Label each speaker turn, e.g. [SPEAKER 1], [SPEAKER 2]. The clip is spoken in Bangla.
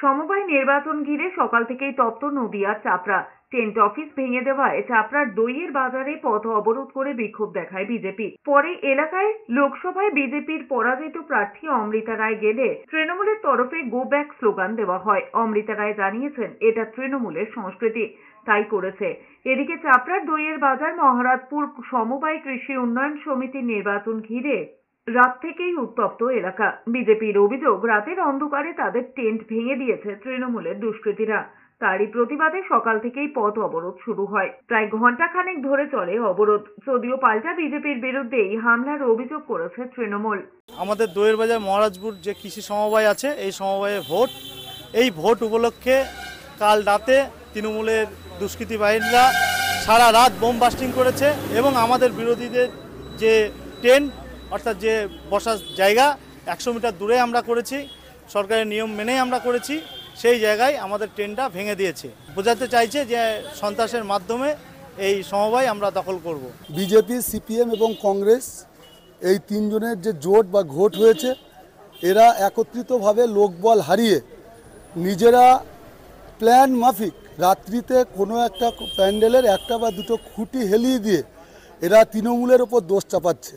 [SPEAKER 1] সমবায় নির্বাচন ঘিরে সকাল থেকেই তপ্ত নদিয়ার চাপড়া। টেন্ট অফিস ভেঙে দেওয়ায় চাপড়ার দইয়ের বাজারে পথ অবরোধ করে বিক্ষোভ দেখায় বিজেপি। পরে এলাকায় লোকসভায় বিজেপির পরাজিত প্রার্থী অমৃতা রায় গেলে তৃণমূলের তরফে গো ব্যাক স্লোগান দেওয়া হয়। অমৃতা রায় জানিয়েছেন এটা তৃণমূলের সংস্কৃতি, তাই করেছে। এদিকে চাপড়ার দইয়ের বাজার মহারাজপুর সমবায় কৃষি উন্নয়ন সমিতির নির্বাচন ঘিরে রাত থেকেই উত্তপ্ত এলাকা। বিজেপির অভিযোগ, রাতের অন্ধকারে তাদের টেন্ট ভেঙে দিয়েছে তৃণমূলের দুষ্কৃতীরা। তারই প্রতিবাদে সকাল থেকেই পথ অবরোধ শুরু হয়। প্রায় ঘণ্টাখানেক ধরে চলে অবরোধ। যদিও পাল্টা বিজেপির বিরুদ্ধেই হামলার অভিযোগ করেছে তৃণমূল।
[SPEAKER 2] আমাদের দইয়ের বাজার মহারাজপুর যে কৃষি সমবায় আছে, এই সমবায়ে ভোট, এই ভোট উপলক্ষে কাল রাতে তৃণমূলের দুষ্কৃতী বাহিনীরা সারা রাত বোম বাস্টিং করেছে এবং আমাদের বিরোধীদের যে টেন্ট অর্থাৎ যে বসার জায়গা 100 মিটার দূরে আমরা করেছি, সরকারের নিয়ম মেনেই আমরা করেছি, সেই জায়গায় আমাদের টেন্টটা ভেঙে দিয়েছে। বোঝাতে চাইছে যে সন্ত্রাসের মাধ্যমে এই সমবায় আমরা দখল করব।
[SPEAKER 3] বিজেপি, সিপিএম এবং কংগ্রেস এই তিনজনের যে জোট বা ঘোট হয়েছে, এরা একত্রিতভাবে লোকবল হারিয়ে নিজেরা প্ল্যান মাফিক রাত্রিতে কোনো একটা প্যান্ডেলের একটা বা দুটো খুঁটি হেলিয়ে দিয়ে এরা তৃণমূলের ওপর দোষ চাপাচ্ছে।